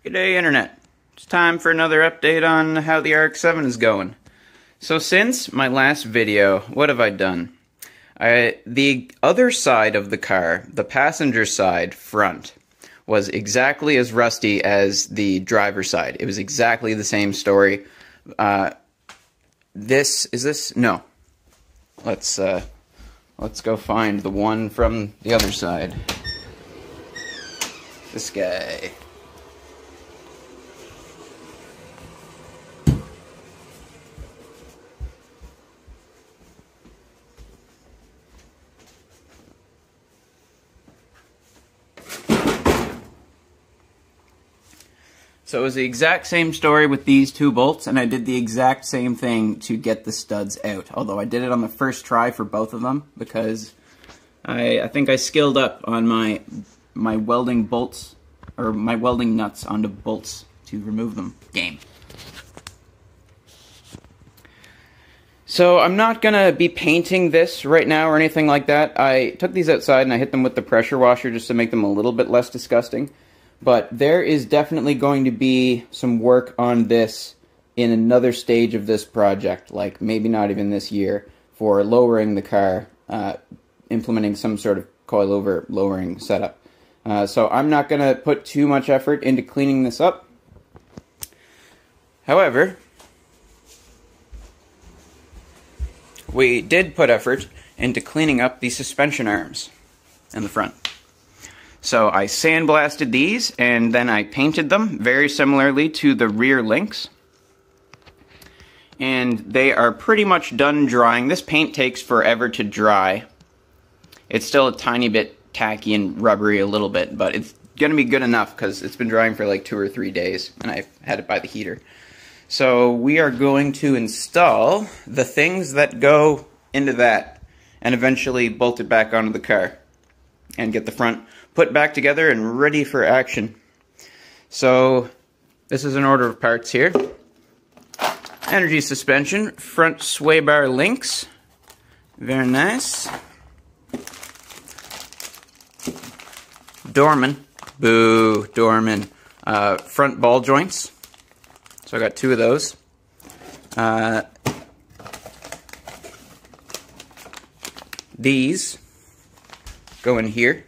G'day Internet. It's time for another update on how the RX7 is going. So since my last video, what have I done? The other side of the car, the passenger side front, was exactly as rusty as the driver's side. It was exactly the same story. No. Let's go find the one from the other side. This guy. So it was the exact same story with these two bolts, and I did the exact same thing to get the studs out. Although I did it on the first try for both of them, because I think I skilled up on my welding bolts, or my welding nuts onto bolts to remove them. Game. So I'm not going to be painting this right now or anything like that. I took these outside and I hit them with the pressure washer just to make them a little bit less disgusting. But there is definitely going to be some work on this in another stage of this project, like maybe not even this year, for lowering the car, implementing some sort of coilover lowering setup. So I'm not going to put too much effort into cleaning this up. However, we did put effort into cleaning up the suspension arms in the front. So I sandblasted these, and then I painted them very similarly to the rear links. And they are pretty much done drying. This paint takes forever to dry. It's still a tiny bit tacky and rubbery a little bit, but it's going to be good enough because it's been drying for like 2 or 3 days, and I've had it by the heater. So we are going to install the things that go into that and eventually bolt it back onto the car and get the front put back together and ready for action. So this is an order of parts here. Energy suspension, front sway bar links, very nice. Dorman, boo, Dorman. Front ball joints, so I got 2 of those. These go in here.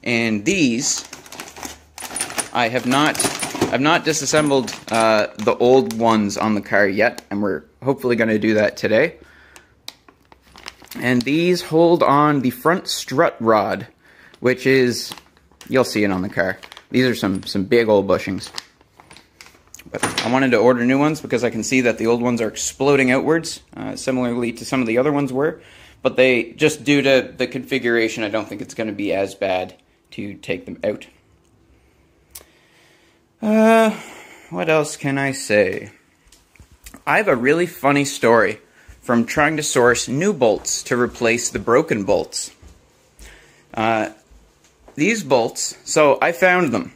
And these, I've not disassembled the old ones on the car yet, and we're hopefully going to do that today. And these hold on the front strut rod, which is, you'll see it on the car. These are some big old bushings. But I wanted to order new ones because I can see that the old ones are exploding outwards, similarly to some of the other ones were. But they, just due to the configuration, I don't think it's going to be as bad to take them out. What else can I say? I have a really funny story from trying to source new bolts to replace the broken bolts. These bolts, so I found them,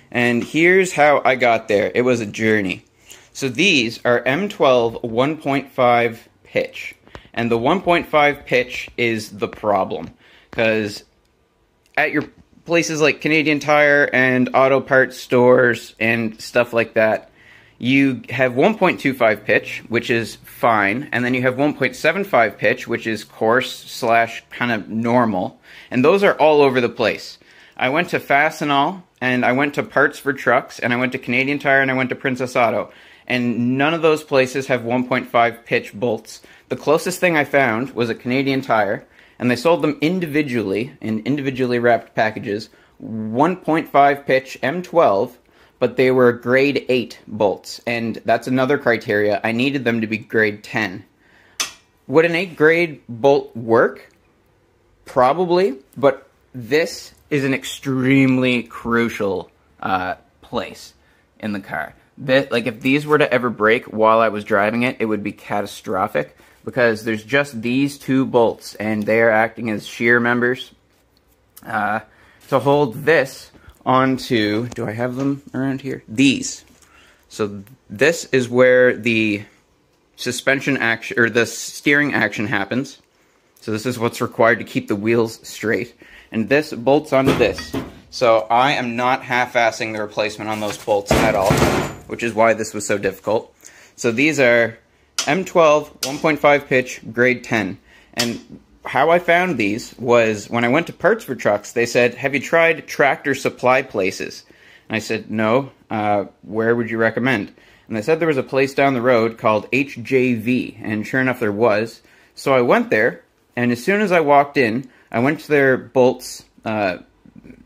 and here's how I got there. It was a journey. So these are M12 1.5 pitch, and the 1.5 pitch is the problem, because at your places like Canadian Tire and auto parts stores and stuff like that, you have 1.25 pitch, which is fine, and then you have 1.75 pitch, which is coarse / kind of normal, and those are all over the place. I went to Fastenal, and I went to Parts for Trucks, and I went to Canadian Tire, and I went to Princess Auto, and none of those places have 1.5 pitch bolts. The closest thing I found was a Canadian Tire, and they sold them individually, in individually wrapped packages, 1.5 pitch M12, but they were grade 8 bolts, and that's another criteria. I needed them to be grade 10. Would an 8 grade bolt work? Probably, but this is an extremely crucial place in the car. Like, if these were to ever break while I was driving it, it would be catastrophic, because there's just these 2 bolts, and they are acting as shear members to hold this onto, do I have them around here? These. So this is where the suspension action, or the steering action happens. So this is what's required to keep the wheels straight. And this bolts onto this. So I am not half-assing the replacement on those bolts at all, which is why this was so difficult. So these are M12 1.5 pitch grade 10. And how I found these was when I went to Parts for Trucks, they said, "Have you tried tractor supply places?" And I said, "No, where would you recommend?" And they said there was a place down the road called HJV, and sure enough there was. So I went there, and as soon as I walked in, I went to their bolts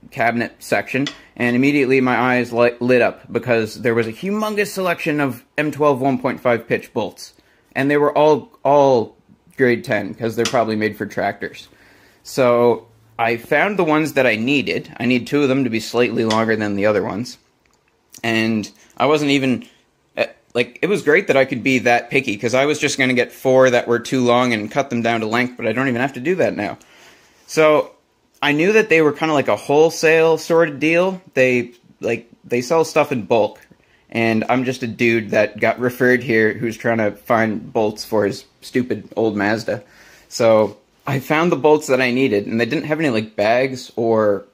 cabinet section, and immediately my eyes lit up because there was a humongous selection of M12 1.5 pitch bolts. And they were all grade 10, because they're probably made for tractors. So I found the ones that I needed. I need 2 of them to be slightly longer than the other ones. And I wasn't even, like, it was great that I could be that picky, because I was just going to get 4 that were too long and cut them down to length, but I don't even have to do that now. So I knew that they were kind of like a wholesale sort of deal. They sell stuff in bulk. And I'm just a dude that got referred here who's trying to find bolts for his stupid old Mazda. So I found the bolts that I needed, and they didn't have any like bags or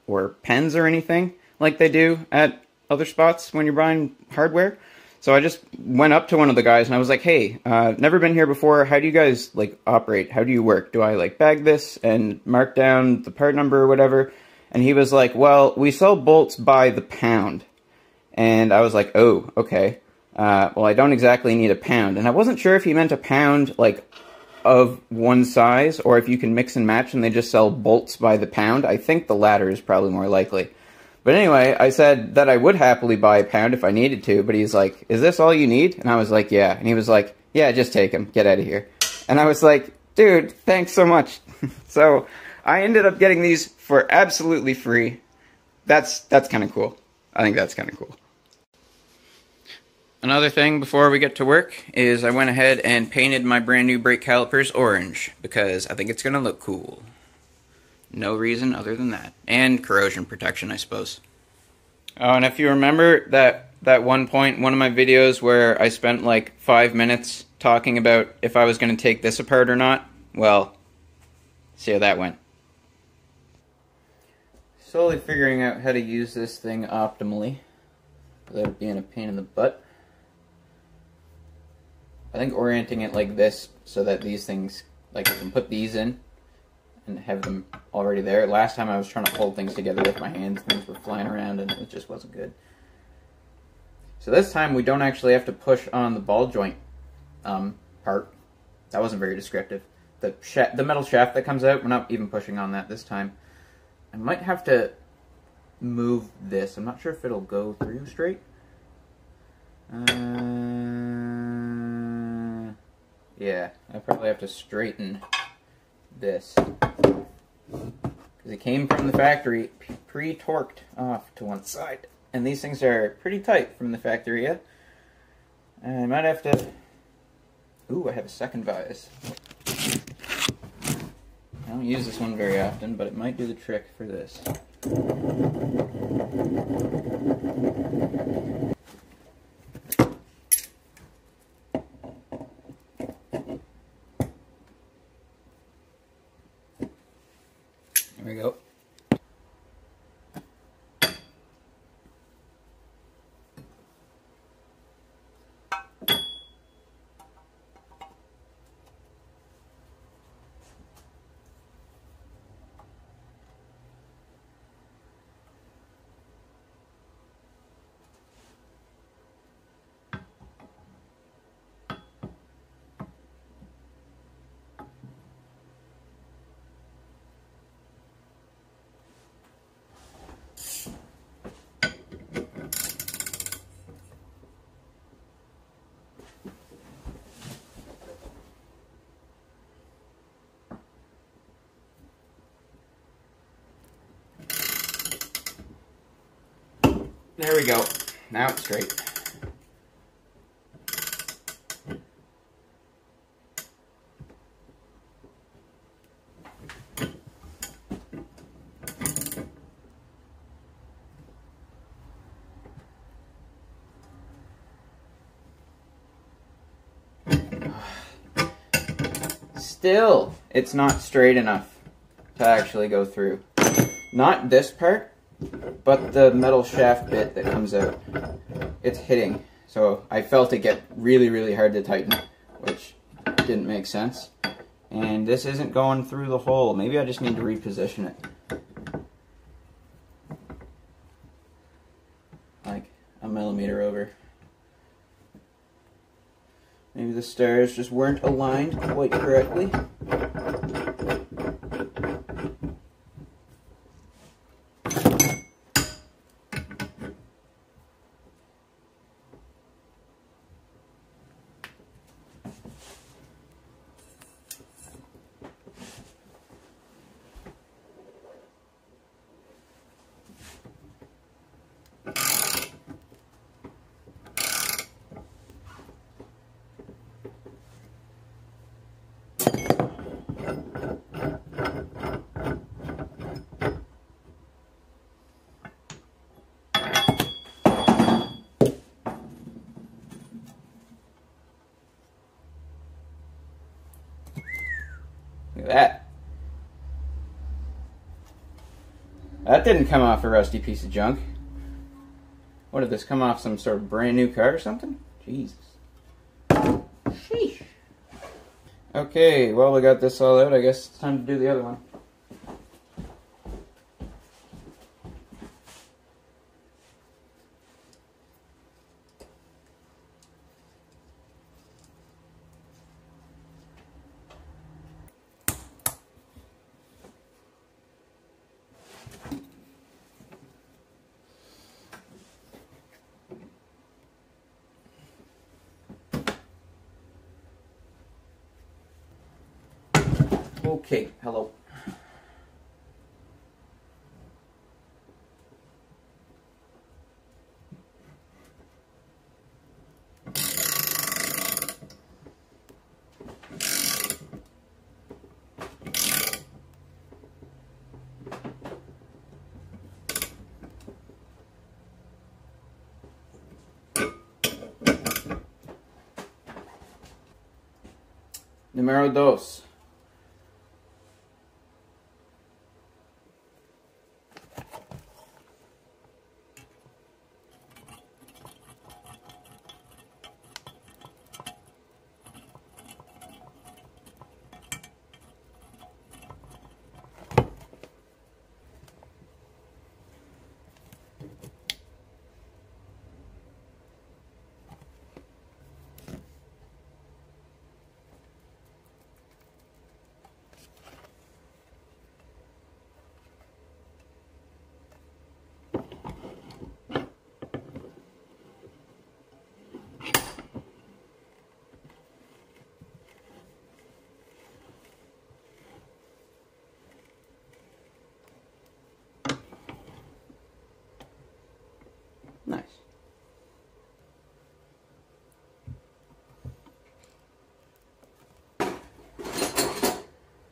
pens or anything like they do at other spots when you're buying hardware. So I just went up to one of the guys and I was like, "Hey, never been here before. How do you guys like operate? How do you work? Do I like bag this and mark down the part number or whatever?" And he was like, "Well, we sell bolts by the pound." And I was like, "Oh, okay. Well, I don't exactly need a pound." And I wasn't sure if he meant a pound, like, of one size, or if you can mix and match and they just sell bolts by the pound. I think the latter is probably more likely. But anyway, I said that I would happily buy a pound if I needed to, but he's like, "Is this all you need?" And I was like, "Yeah." And he was like, "Yeah, just take them. Get out of here." And I was like, "Dude, thanks so much." So I ended up getting these for absolutely free. That's kind of cool. I think that's kind of cool. Another thing before we get to work is I went ahead and painted my brand new brake calipers orange because I think it's going to look cool. No reason other than that. And corrosion protection, I suppose. Oh, and if you remember that one point, one of my videos where I spent like 5 minutes talking about if I was going to take this apart or not, well, see how that went. Slowly figuring out how to use this thing optimally without it being a pain in the butt. I think orienting it like this so that these things, like I can put these in and have them already there. Last time I was trying to hold things together with my hands, things were flying around and it just wasn't good. So this time we don't actually have to push on the ball joint part. That wasn't very descriptive. The metal shaft that comes out, we're not even pushing on that this time. I might have to move this. I'm not sure if it'll go through straight. Yeah, I probably have to straighten this. Because it came from the factory pre-torqued off to one side. And these things are pretty tight from the factory, yeah? I might have to... Ooh, I have a second vise. I don't use this one very often, but it might do the trick for this. There we go. There we go. Now it's straight. Still, it's not straight enough to actually go through. Not this part, but the metal shaft bit that comes out, it's hitting. So I felt it get really, really hard to tighten, which didn't make sense. And this isn't going through the hole. Maybe I just need to reposition it. Like a millimeter over. Maybe the stars just weren't aligned quite correctly. Look at that. That didn't come off a rusty piece of junk. What did this come off? Some sort of brand new car or something? Jesus. Sheesh. Okay, well, we got this all out. I guess it's time to do the other one. Okay, hello. Número dos. Nice.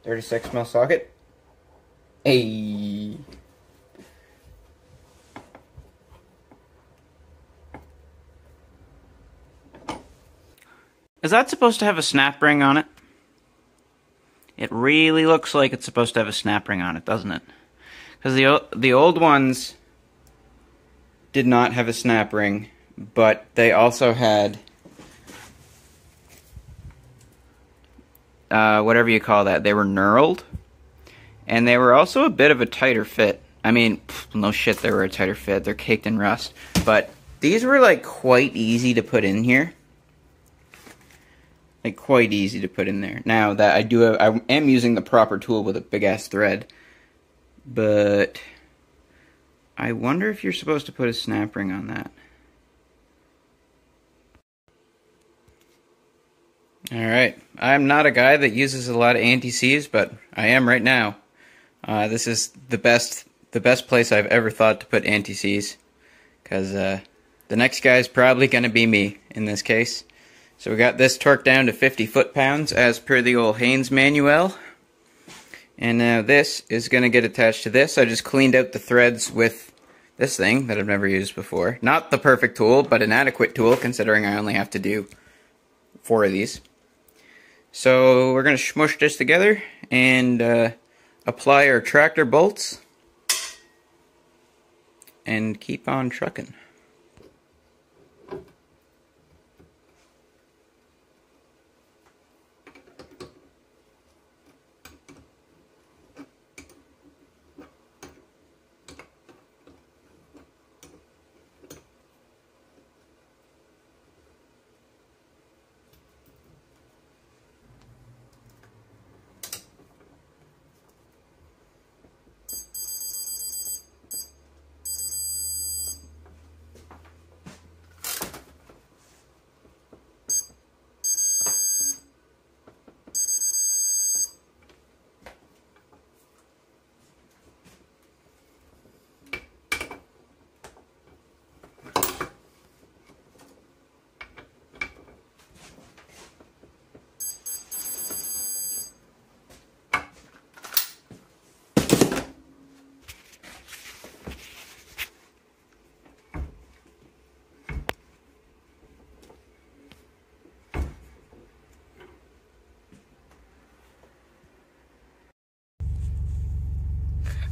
$36mm socket. Hey. Is that supposed to have a snap ring on it? It really looks like it's supposed to have a snap ring on it, doesn't it? Because the old ones did not have a snap ring, but they also had whatever you call that. They were knurled, and they were also a bit of a tighter fit. I mean, no shit, they were a tighter fit. They're caked in rust, but these were like quite easy to put in here. Like quite easy to put in there. Now that I am using the proper tool with a big ass thread, but I wonder if you're supposed to put a snap ring on that. Alright, I'm not a guy that uses a lot of anti-seize, but I am right now. This is the best place I've ever thought to put anti-seize, because the next guy is probably going to be me in this case. So we got this torqued down to 50 foot-pounds as per the old Haynes manual. And now this is going to get attached to this. I just cleaned out the threads with this thing that I've never used before. Not the perfect tool, but an adequate tool considering I only have to do 4 of these. So we're going to smush this together and apply our tractor bolts. and keep on trucking.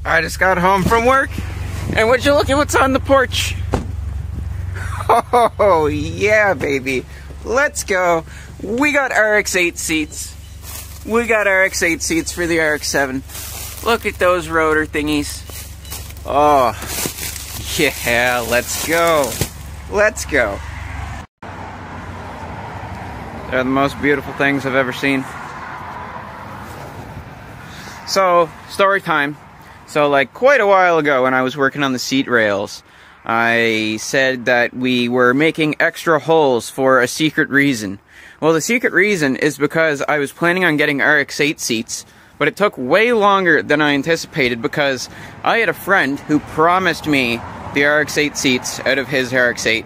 I just got home from work, and would you look at what's on the porch? Oh, yeah, baby. Let's go. We got RX8 seats. We got RX8 seats for the RX7. Look at those rotor thingies. Oh, yeah, let's go. Let's go. They're the most beautiful things I've ever seen. So, story time. So, like, quite a while ago when I was working on the seat rails, I said that we were making extra holes for a secret reason. Well, the secret reason is because I was planning on getting RX8 seats, but it took way longer than I anticipated because I had a friend who promised me the RX8 seats out of his RX8,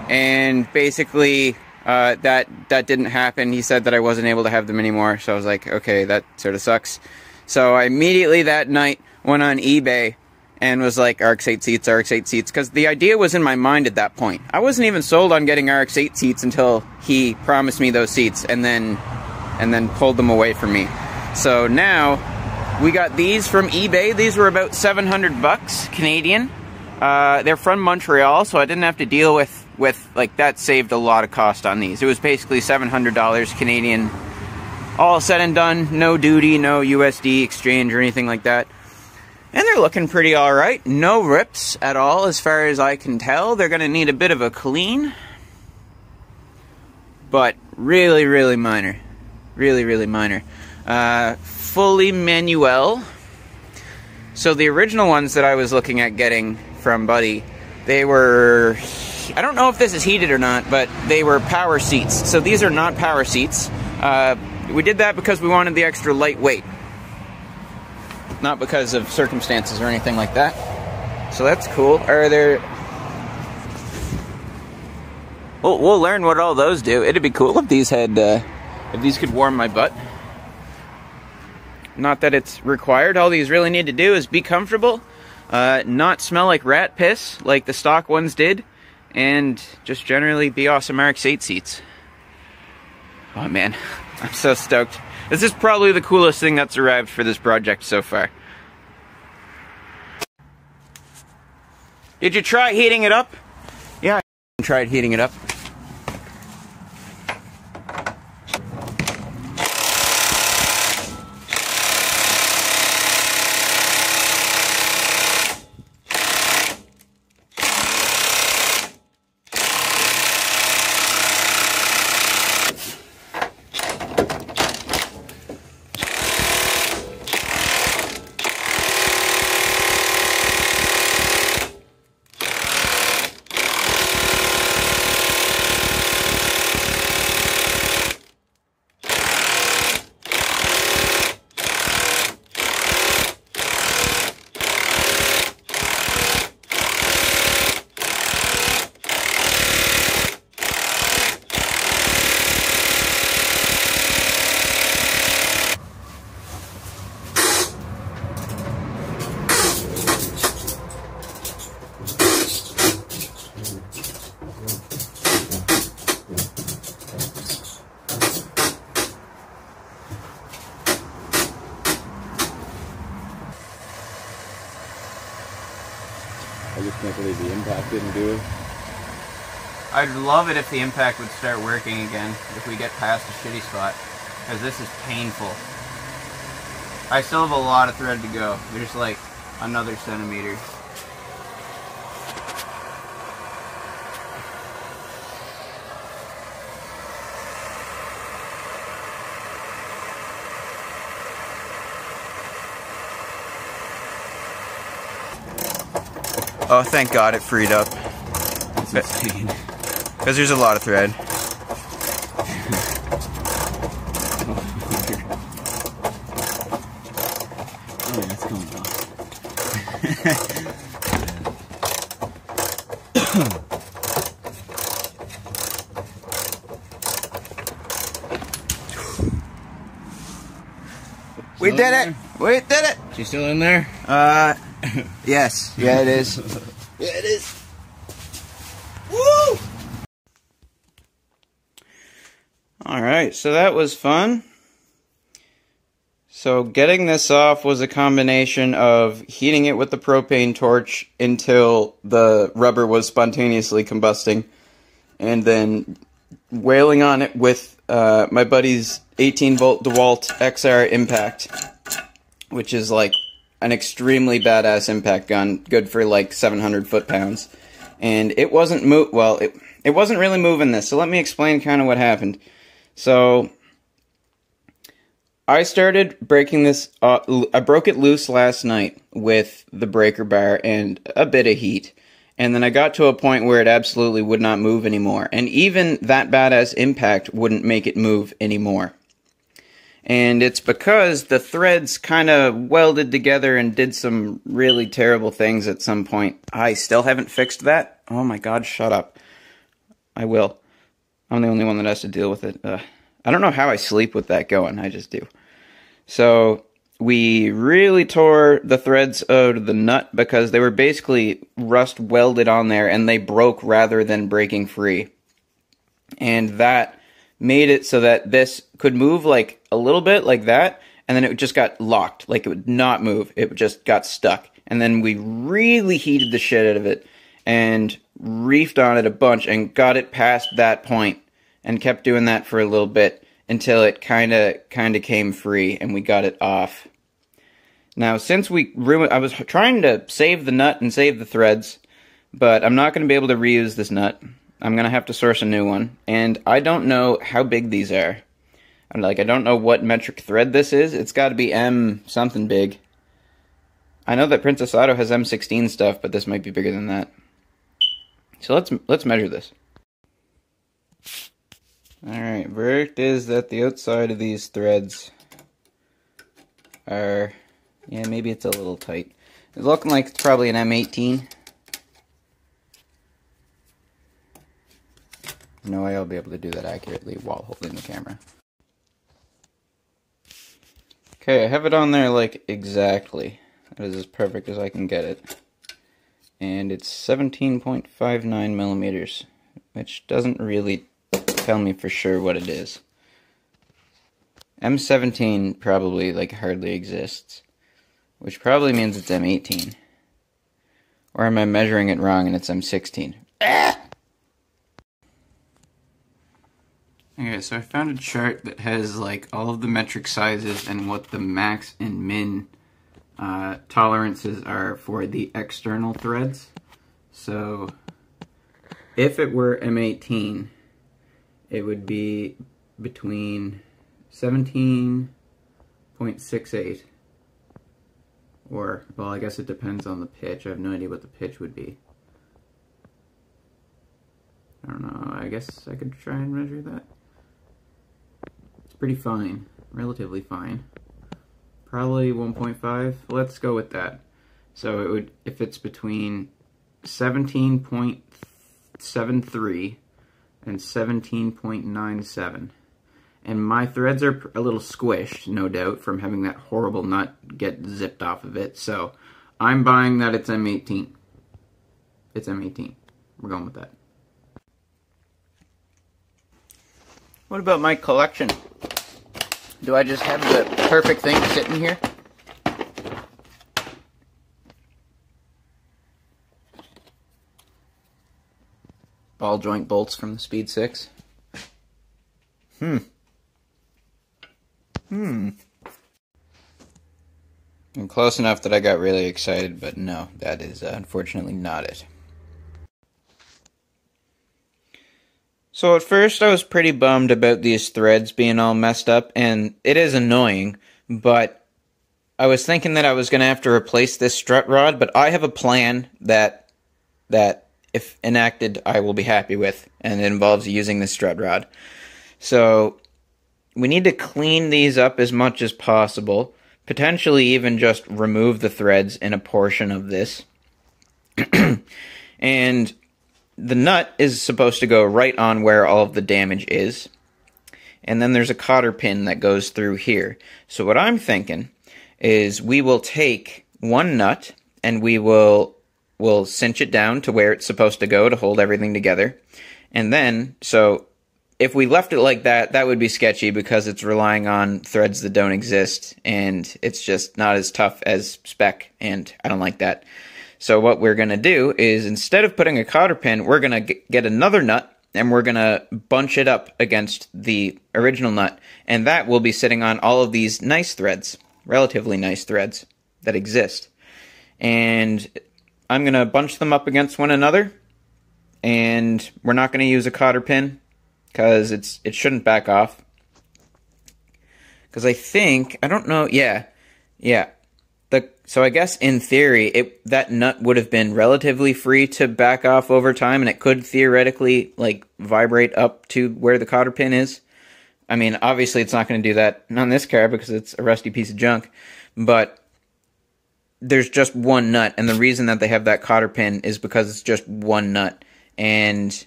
and basically that didn't happen. He said that I wasn't able to have them anymore, so I was like, okay, that sort of sucks. So I immediately that night went on eBay and was like, RX8 seats, because the idea was in my mind at that point. I wasn't even sold on getting RX8 seats until he promised me those seats and then pulled them away from me. So now we got these from eBay. These were about 700 bucks Canadian. They're from Montreal, so I didn't have to deal with like, that saved a lot of cost on these. It was basically $700 Canadian. All said and done, no duty, no USD exchange or anything like that. And they're looking pretty alright. No rips at all as far as I can tell. They're going to need a bit of a clean. But really, really minor. Really, really minor. Fully manual. So the original ones that I was looking at getting from Buddy, they were... I don't know if this is heated or not, but they were power seats. So these are not power seats. We did that because we wanted the extra lightweight. Not because of circumstances or anything like that. So that's cool. Are there... We'll learn what all those do. It'd be cool if these had... if these could warm my butt. Not that it's required. All these really need to do is be comfortable, not smell like rat piss like the stock ones did, and just generally be awesome RX8 seats. Oh man, I'm so stoked. This is probably the coolest thing that's arrived for this project so far. Did you try heating it up? Yeah, I tried heating it up. the impact didn't do? I'd love it if the impact would start working again, if we get past the shitty spot, because this is painful. I still have a lot of thread to go. There's like another centimeter. Oh, thank God it freed up. That's insane. Because there's a lot of thread. Oh, yeah, it's coming off. We did it! We did it! She's still in there? Yes. Yeah, it is. Yeah, it is. Woo! Alright, so that was fun. So getting this off was a combination of heating it with the propane torch until the rubber was spontaneously combusting, and then wailing on it with my buddy's 18-volt DeWalt XR impact, which is like an extremely badass impact gun, good for like 700 foot-pounds. And it wasn't it wasn't really moving this, so let me explain kind of what happened. So I started breaking this, I broke it loose last night with the breaker bar and a bit of heat. And then I got to a point where it absolutely would not move anymore. And even that badass impact wouldn't make it move anymore. And it's because the threads kind of welded together and did some really terrible things at some point. I still haven't fixed that. Oh my God, shut up. I will. I'm the only one that has to deal with it. I don't know how I sleep with that going. I just do. So we really tore the threads out of the nut because they were basically rust welded on there and they broke rather than breaking free. And that made it so that this could move like a little bit like that, and then it just got locked. Like it would not move. It just got stuck. And then we really heated the shit out of it and reefed on it a bunch and got it past that point and kept doing that for a little bit until it kind of came free and we got it off. Now, since we ruined, I was trying to save the nut and save the threads, but I'm not going to be able to reuse this nut. I'm going to have to source a new one, and I don't know how big these are. I don't know what metric thread this is. It's got to be M something big. I know that Princess Auto has M16 stuff, but this might be bigger than that. So let's measure this. Alright, verdict is that the outside of these threads are, yeah, maybe it's a little tight. It's looking like it's probably an M18. No way I'll be able to do that accurately while holding the camera. Okay, I have it on there like exactly. That is as perfect as I can get it. And it's 17.59 millimeters, which doesn't really tell me for sure what it is. M17 probably like hardly exists, which probably means it's M18. Or am I measuring it wrong and it's M16? Ah! Okay, so I found a chart that has like all of the metric sizes and what the max and min tolerances are for the external threads. So if it were M18, it would be between 17.68 or, well, I guess it depends on the pitch. I have no idea what the pitch would be. I don't know, I guess I could try and measure that. It's pretty fine, relatively fine. Probably 1.5, let's go with that. So it would, if it's between 17.73 and 17.97. And my threads are a little squished, no doubt, from having that horrible nut get zipped off of it. So I'm buying that it's M18. It's M18. We're going with that. What about my collection? Do I just have the perfect thing sitting here? ball joint bolts from the Speed 6. And close enough that I got really excited, but no, that is unfortunately not it. So at first I was pretty bummed about these threads being all messed up, and it is annoying, but I was thinking that I was going to have to replace this strut rod, but I have a plan that if enacted I will be happy with, and it involves using this strut rod. So we need to clean these up as much as possible, potentially even just remove the threads in a portion of this. And the nut is supposed to go right on where all of the damage is. And then there's a cotter pin that goes through here. So what I'm thinking is we will take one nut and we'll cinch it down to where it's supposed to go to hold everything together. And then, so if we left it like that, that would be sketchy because it's relying on threads that don't exist, and it's just not as tough as spec, and I don't like that. So what we're going to do is, instead of putting a cotter pin, we're going to get another nut, and we're going to bunch it up against the original nut, and that will be sitting on all of these nice threads, relatively nice threads that exist. And I'm going to bunch them up against one another, and we're not going to use a cotter pin, because it shouldn't back off. Because I think, I don't know, yeah. So I guess in theory, that nut would have been relatively free to back off over time, and it could theoretically, like, vibrate up to where the cotter pin is. I mean, obviously it's not going to do that on this car because it's a rusty piece of junk, but there's just one nut, and the reason that they have that cotter pin is because it's just one nut. And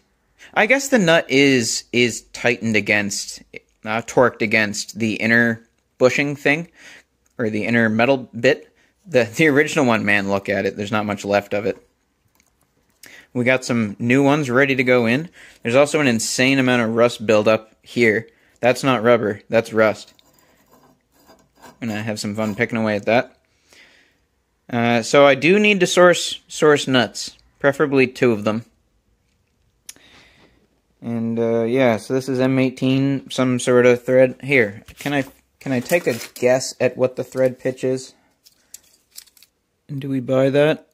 I guess the nut is tightened against, torqued against the inner bushing thing, or the inner metal bit. The original one, man, look at it. There's not much left of it. We got some new ones ready to go in. There's also an insane amount of rust buildup here. That's not rubber, that's rust. I'm gonna have some fun picking away at that. So I do need to source nuts, preferably 2 of them. And yeah, so this is M18, some sort of thread. Here, can I take a guess at what the thread pitch is? And do we buy that?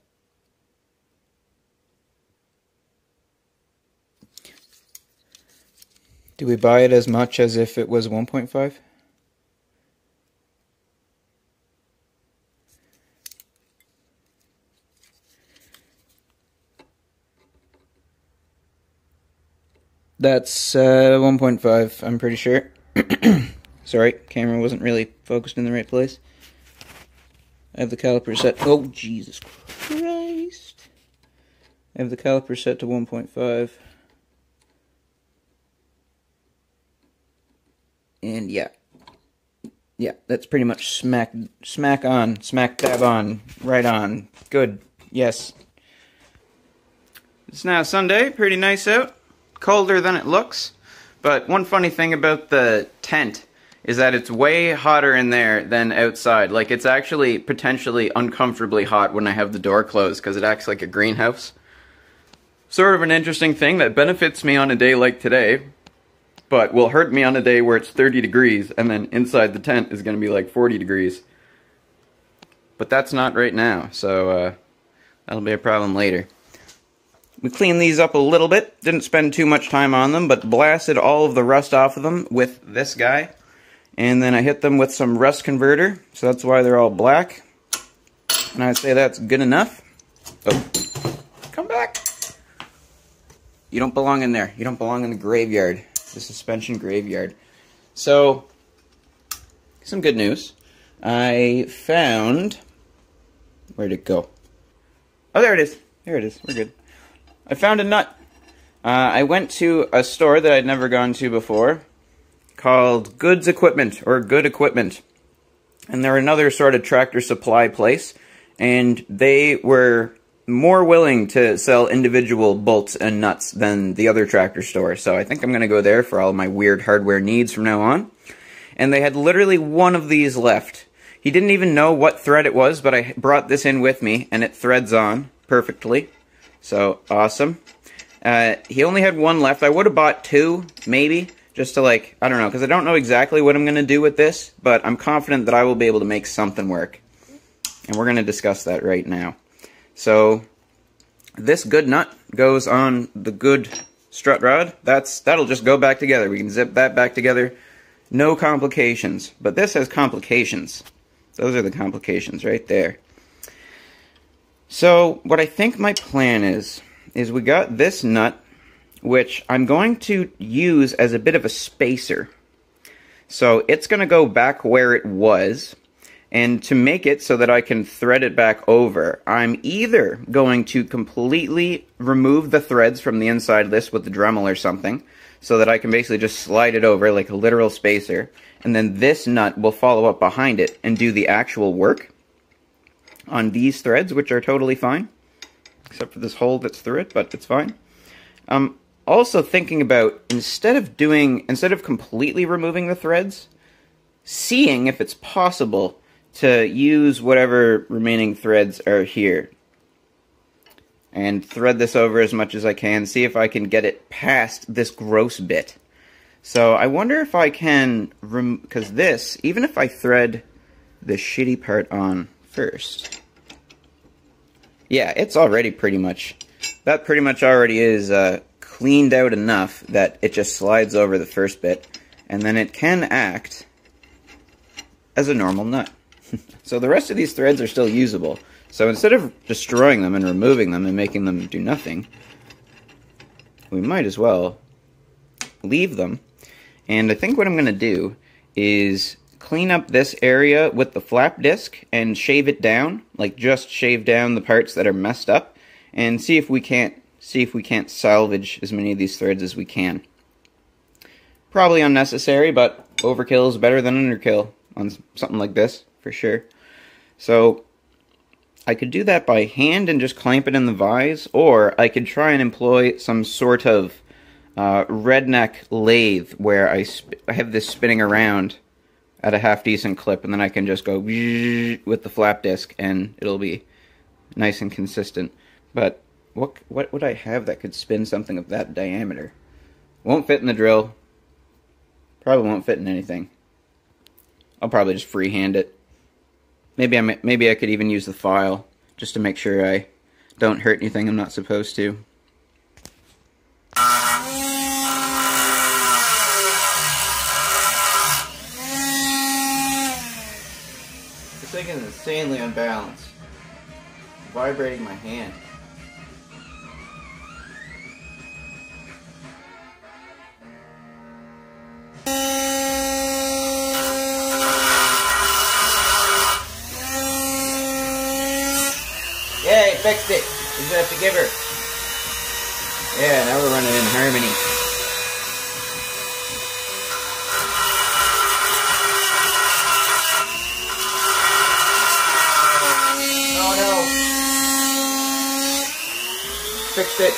Do we buy it as much as if it was 1.5? That's 1.5, I'm pretty sure. Sorry, camera wasn't really focused in the right place. I have the caliper set. Oh, Jesus Christ. I have the caliper set to 1.5. And yeah. Yeah, that's pretty much smack dab on, right on. Good, yes. It's now Sunday, pretty nice out. Colder than it looks. But one funny thing about the tent is that it's way hotter in there than outside. Like, it's actually potentially uncomfortably hot when I have the door closed because it acts like a greenhouse. Sort of an interesting thing that benefits me on a day like today, but will hurt me on a day where it's 30 degrees and then inside the tent is going to be like 40 degrees. But that's not right now, so that'll be a problem later. We cleaned these up a little bit, didn't spend too much time on them, but blasted all of the rust off of them with this guy. And then I hit them with some rust converter, so that's why they're all black. And I'd say that's good enough. Oh, come back. You don't belong in there. You don't belong in the graveyard, the suspension graveyard. So, some good news. I found, where'd it go? Oh, there it is. There it is. We're good. I found a nut. I went to a store that I'd never gone to before called Goods Equipment, or Good Equipment. And they're another sort of tractor supply place, and they were more willing to sell individual bolts and nuts than the other tractor store. So I think I'm going to go there for all of my weird hardware needs from now on. And they had literally one of these left. He didn't even know what thread it was, but I brought this in with me, and it threads on perfectly. So, awesome. He only had one left. I would have bought two, maybe, just to like, I don't know, because I don't know exactly what I'm going to do with this, but I'm confident that I will be able to make something work. And we're going to discuss that right now. So, this good nut goes on the good strut rod. That'll just go back together. We can zip that back together. No complications. But this has complications. Those are the complications right there. So, what I think my plan is we got this nut, which I'm going to use as a bit of a spacer. So, it's going to go back where it was, and to make it so that I can thread it back over, I'm either going to completely remove the threads from the inside of this with the Dremel or something, so that I can basically just slide it over like a literal spacer, and then this nut will follow up behind it and do the actual work on these threads, which are totally fine, except for this hole that's through it, but it's fine. I'm also thinking about, instead of completely removing the threads, seeing if it's possible to use whatever remaining threads are here and thread this over as much as I can, see if I can get it past this gross bit. So I wonder if I can, because this, even if I thread the shitty part on first, yeah, it's already pretty much already is cleaned out enough that it just slides over the first bit, and then it can act as a normal nut. So the rest of these threads are still usable. So instead of destroying them and removing them and making them do nothing, we might as well leave them. And I think what I'm going to do is clean up this area with the flap disc and shave it down, like just shave down the parts that are messed up, and see if we can't salvage as many of these threads as we can. Probably unnecessary, but overkill is better than underkill on something like this, for sure. So I could do that by hand and just clamp it in the vise, or I could try and employ some sort of redneck lathe where I have this spinning around at a half-decent clip, and then I can just go with the flap disc, and it'll be nice and consistent. But what would I have that could spin something of that diameter? Won't fit in the drill. Probably won't fit in anything. I'll probably just freehand it. Maybe I could even use the file just to make sure I don't hurt anything I'm not supposed to. This thing is insanely unbalanced. Vibrating my hand. Yay, fixed it. We just have to give her. Yeah, now we're running in harmony. Oh no. Fixed it.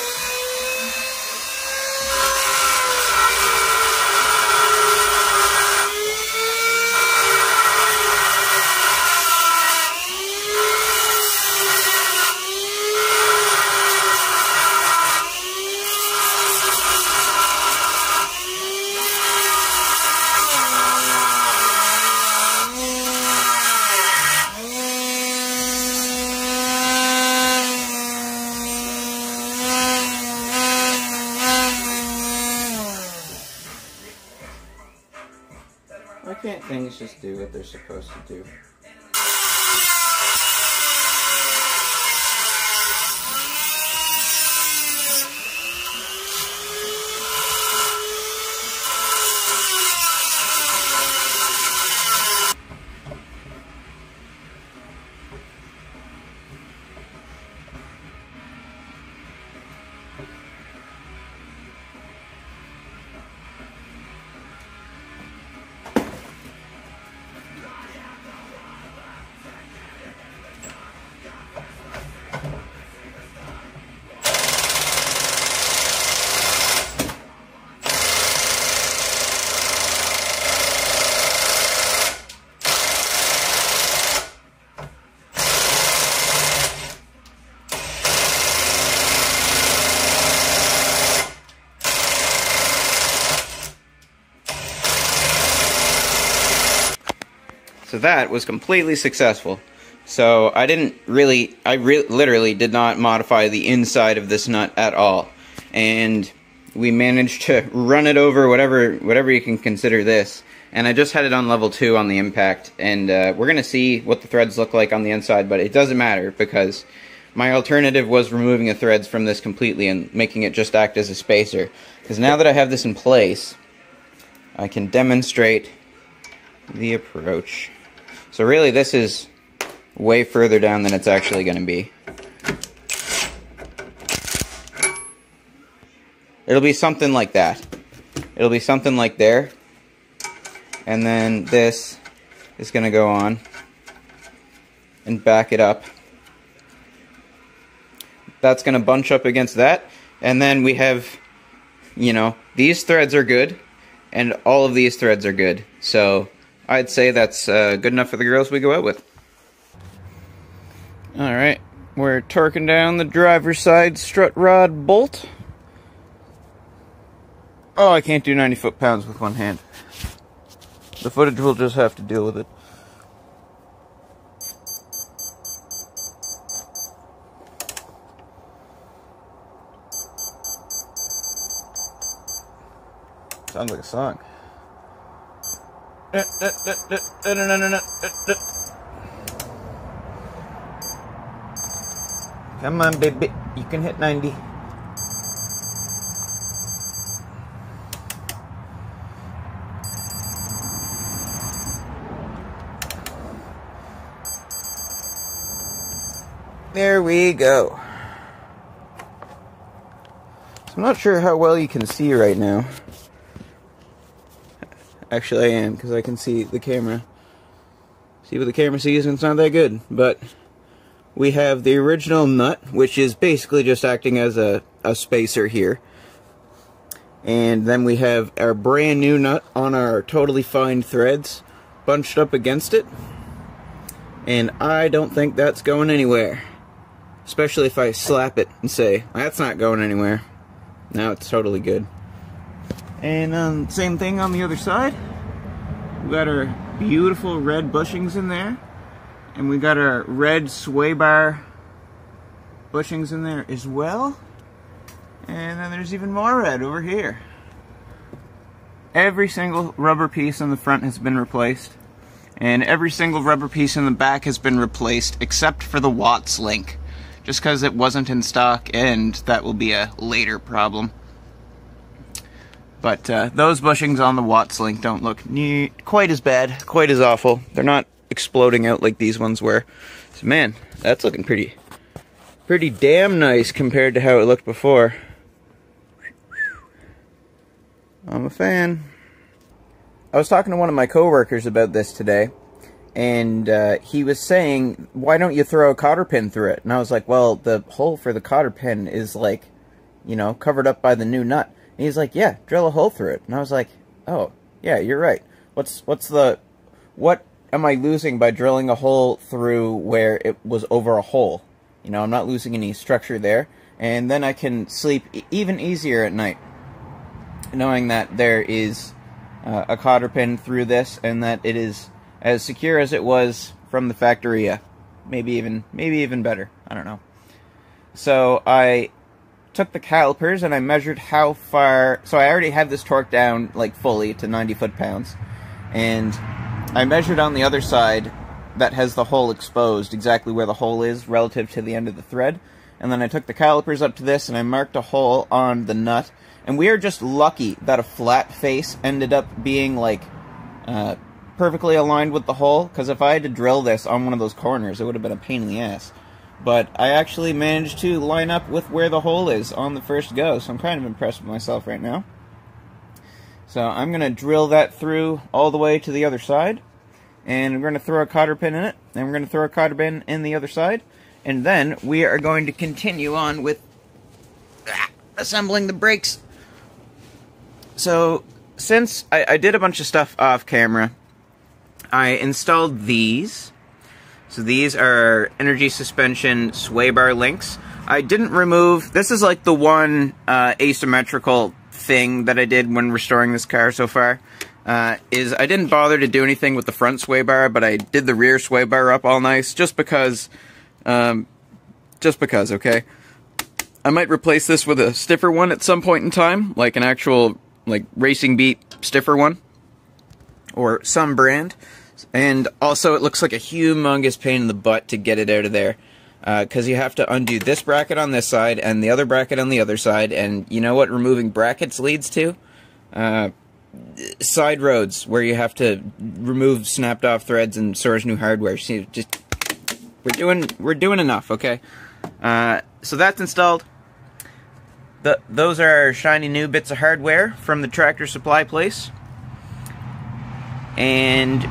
Why can't things just do what they're supposed to do? So that was completely successful. So I didn't really, literally did not modify the inside of this nut at all. And we managed to run it over whatever you can consider this. And I just had it on level 2 on the impact. And we're going to see what the threads look like on the inside, but it doesn't matter because my alternative was removing the threads from this completely and making it just act as a spacer. Because now that I have this in place, I can demonstrate the approach. So really this is way further down than it's actually going to be. It'll be something like that. It'll be something like there. And then this is going to go on and back it up. That's going to bunch up against that. And then we have, you know, these threads are good. And all of these threads are good. So I'd say that's good enough for the girls we go out with. Alright, we're torquing down the driver's side strut rod bolt. Oh, I can't do 90 foot-pounds with one hand. The footage will just have to deal with it. Sounds like a song. Come on, baby. You can hit 90. There we go. So I'm not sure how well you can see right now. Actually, I am, because I can see the camera. See what the camera sees, and it's not that good. But we have the original nut, which is basically just acting as a spacer here. And then we have our brand new nut on our totally fine threads, bunched up against it. And I don't think that's going anywhere. Especially if I slap it and say, that's not going anywhere. Now it's totally good. And same thing on the other side. We got our beautiful red bushings in there. And we got our red sway bar bushings in there as well. And then there's even more red over here. Every single rubber piece on the front has been replaced. And every single rubber piece in the back has been replaced except for the Watts link. Just because it wasn't in stock, and that will be a later problem. But those bushings on the Watts link don't look quite as bad, quite as awful. They're not exploding out like these ones were. So man, that's looking pretty damn nice compared to how it looked before. I'm a fan. I was talking to one of my coworkers about this today. And he was saying, why don't you throw a cotter pin through it? And I was like, well, the hole for the cotter pin is like, you know, covered up by the new nut. And he's like, yeah, drill a hole through it. And I was like, oh, yeah, you're right. What am I losing by drilling a hole through where it was over a hole? You know, I'm not losing any structure there. And then I can sleep even easier at night, knowing that there is a cotter pin through this and that it is as secure as it was from the factory, maybe even better. I don't know. So I took the calipers and I measured how far. So I already have this torqued down like fully to 90 foot-pounds, and I measured on the other side that has the hole exposed, exactly where the hole is relative to the end of the thread. And then I took the calipers up to this and I marked a hole on the nut. And we are just lucky that a flat face ended up being like perfectly aligned with the hole, because if I had to drill this on one of those corners, it would have been a pain in the ass. But I actually managed to line up with where the hole is on the first go, so I'm kind of impressed with myself right now. So I'm going to drill that through all the way to the other side, and we're going to throw a cotter pin in it, and we're going to throw a cotter pin in the other side, and then we are going to continue on with assembling the brakes. So since I did a bunch of stuff off camera, I installed these. So these are energy suspension sway bar links. I didn't remove, this is like the one asymmetrical thing that I did when restoring this car so far. is I didn't bother to do anything with the front sway bar, but I did the rear sway bar up all nice, just because, okay? I might replace this with a stiffer one at some point in time, like an actual, like, Racing Beat stiffer one, or some brand. And also, it looks like a humongous pain in the butt to get it out of there, because you have to undo this bracket on this side and the other bracket on the other side, and you know what removing brackets leads to? Side roads, where you have to remove snapped off threads and source new hardware. See, just we're doing enough, okay? So that's installed. Those are shiny new bits of hardware from the Tractor Supply place, and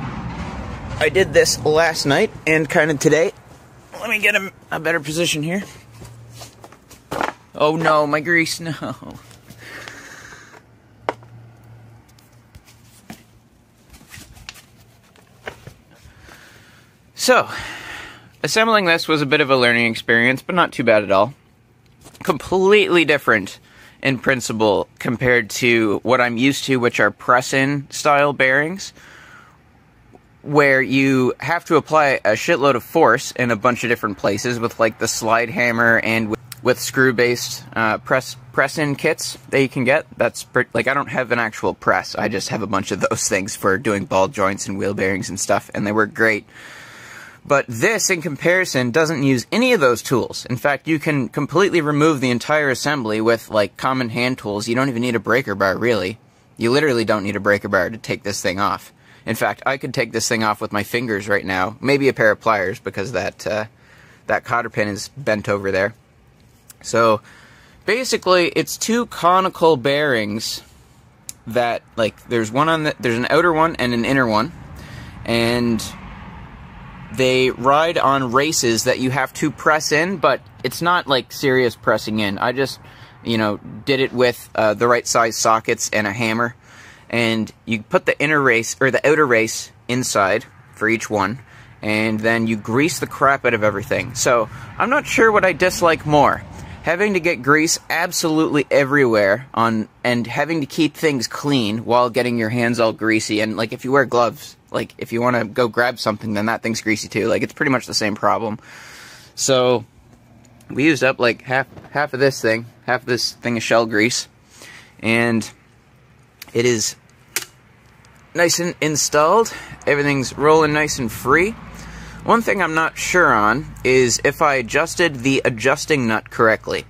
I did this last night and kind of today. Let me get a better position here. Oh no, my grease, no. So, assembling this was a bit of a learning experience, but not too bad at all. Completely different in principle compared to what I'm used to, which are press-in style bearings, where you have to apply a shitload of force in a bunch of different places with like the slide hammer and with screw-based press-in kits that you can get. That's like, I don't have an actual press, I just have a bunch of those things for doing ball joints and wheel bearings and stuff, and they work great. But this, in comparison, doesn't use any of those tools. In fact, you can completely remove the entire assembly with, like, common hand tools. You don't even need a breaker bar, really. You literally don't need a breaker bar to take this thing off. In fact, I could take this thing off with my fingers right now. Maybe a pair of pliers, because that cotter pin is bent over there. So, basically, it's two conical bearings that, like, there's an outer one and an inner one. And they ride on races that you have to press in, but it's not like serious pressing in. I just, you know, did it with the right size sockets and a hammer. And you put the inner race, or the outer race, inside for each one, and then you grease the crap out of everything. So, I'm not sure what I dislike more. Having to get grease absolutely everywhere and having to keep things clean while getting your hands all greasy. And, like, if you wear gloves, like, if you want to go grab something, then that thing's greasy too. Like, it's pretty much the same problem. So, we used up, like, half of this thing of shell grease. And it is nice and installed. Everything's rolling nice and free. One thing I'm not sure on is if I adjusted the adjusting nut correctly.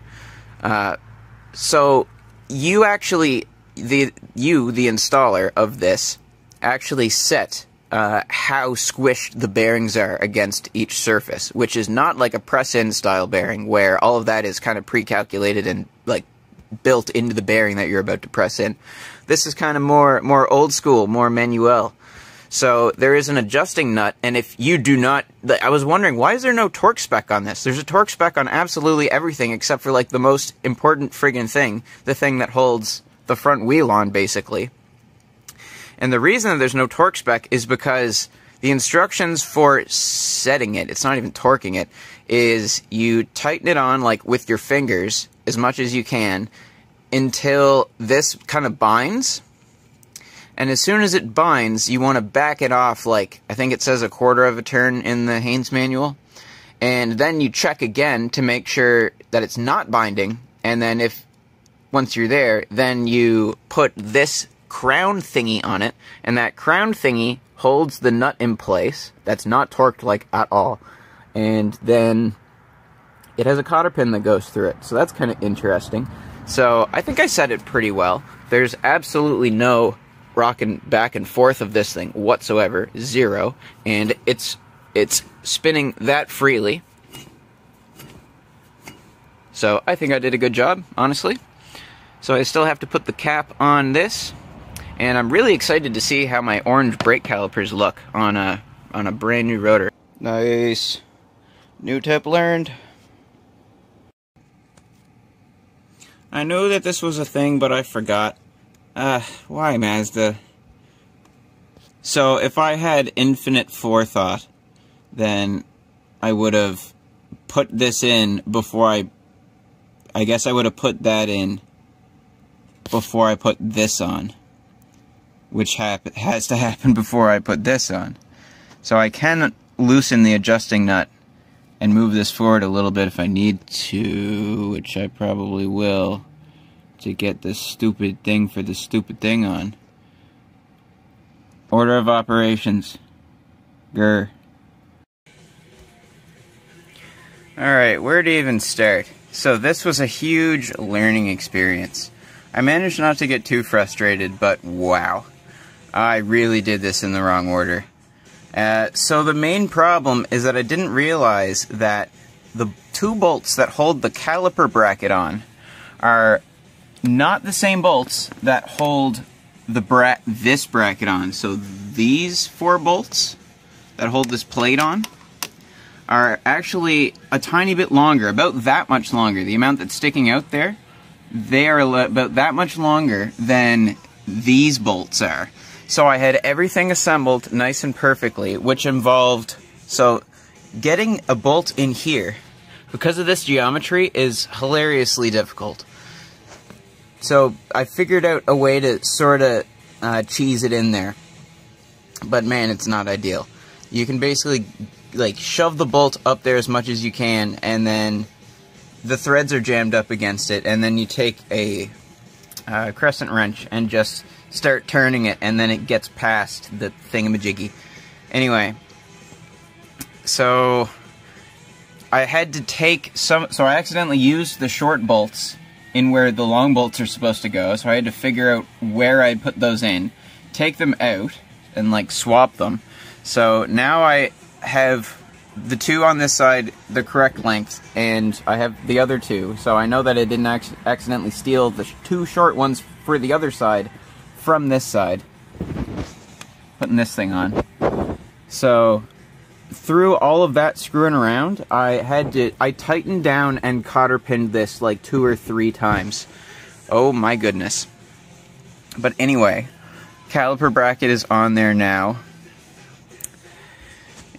So, you actually, the installer of this, actually set how squished the bearings are against each surface, which is not like a press-in style bearing, where all of that is kind of pre-calculated and, like, built into the bearing that you're about to press in. This is kind of more old school, more manual. So there is an adjusting nut, and if you do not, I was wondering, why is there no torque spec on this? There's a torque spec on absolutely everything except for, like, the most important friggin' thing, the thing that holds the front wheel on, basically. And the reason that there's no torque spec is because the instructions for setting it, it's not even torquing it, is you tighten it on, like, with your fingers as much as you can until this kind of binds. And as soon as it binds, you want to back it off, like, I think it says 1/4 of a turn in the Haynes manual. And then you check again to make sure that it's not binding. And then once you're there, then you put this crown thingy on it. And that crown thingy holds the nut in place. That's not torqued, like, at all. And then it has a cotter pin that goes through it. So that's kind of interesting. So I think I said it pretty well. There's absolutely no rocking back and forth of this thing whatsoever, zero, and it's spinning that freely. So I think I did a good job, honestly. So I still have to put the cap on this, and I'm really excited to see how my orange brake calipers look on a brand new rotor. Nice. New tip learned. I know that this was a thing, but I forgot. Why Mazda? So, if I had infinite forethought, then I would have put this in before I guess I would have put that in before I put this on. which has to happen before I put this on. So I can loosen the adjusting nut and move this forward a little bit if I need to, which I probably will, to get this stupid thing for the stupid thing on. Order of operations. Grr. Alright, where to even start? So this was a huge learning experience. I managed not to get too frustrated, but wow. I really did this in the wrong order. So the main problem is that I didn't realize that the two bolts that hold the caliper bracket on are not the same bolts that hold the this bracket on. So these 4 bolts that hold this plate on are actually a tiny bit longer, about that much longer. The amount that's sticking out there, they are about that much longer than these bolts are. So I had everything assembled nice and perfectly, which involved, so getting a bolt in here, because of this geometry, is hilariously difficult. So I figured out a way to sort of cheese it in there. But man, it's not ideal. You can basically like shove the bolt up there as much as you can, and then the threads are jammed up against it, and then you take a crescent wrench and just start turning it, and then it gets past the thingamajiggy. Anyway, so I had to take so I accidentally used the short bolts in where the long bolts are supposed to go, so I had to figure out where I'd put those in, take them out, and like swap them. So now I have the 2 on this side the correct length, and I have the other 2, so I know that I didn't accidentally steal the 2 short ones for the other side from this side, putting this thing on. So through all of that screwing around, I tightened down and cotter pinned this like 2 or 3 times. Oh my goodness. But anyway, caliper bracket is on there now.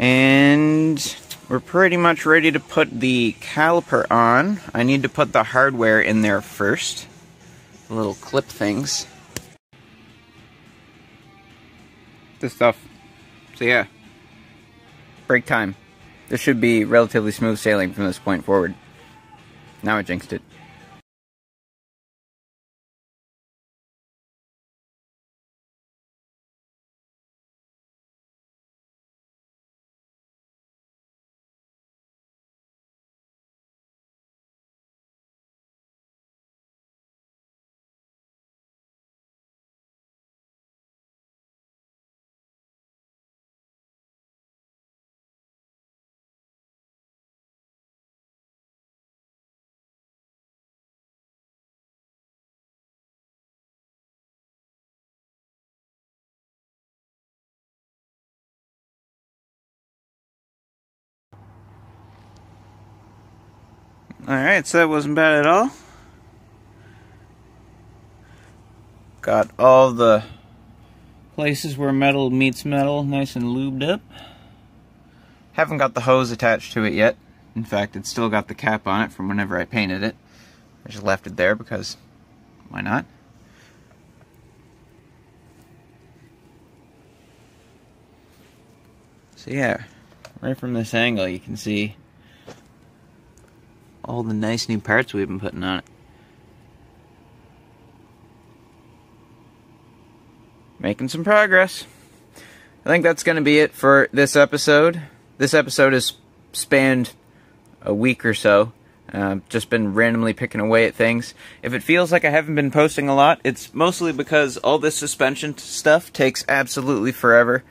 And we're pretty much ready to put the caliper on. I need to put the hardware in there first. The little clip things. This stuff. So yeah. Break time. This should be relatively smooth sailing from this point forward. Now I jinxed it. Alright, so that wasn't bad at all. Got all the places where metal meets metal nice and lubed up. Haven't got the hose attached to it yet. In fact, it's still got the cap on it from whenever I painted it. I just left it there because why not? So yeah, right from this angle you can see all the nice new parts we've been putting on it. Making some progress. I think that's going to be it for this episode. This episode has spanned a week or so. Just been randomly picking away at things. If it feels like I haven't been posting a lot, it's mostly because all this suspension stuff takes absolutely forever.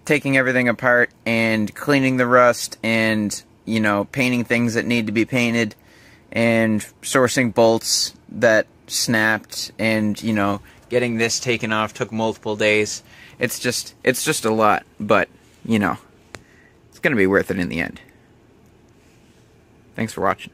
Taking everything apart and cleaning the rust and, you know, painting things that need to be painted and sourcing bolts that snapped and, you know, getting this taken off took multiple days. It's just a lot, but, you know, it's going to be worth it in the end. Thanks for watching.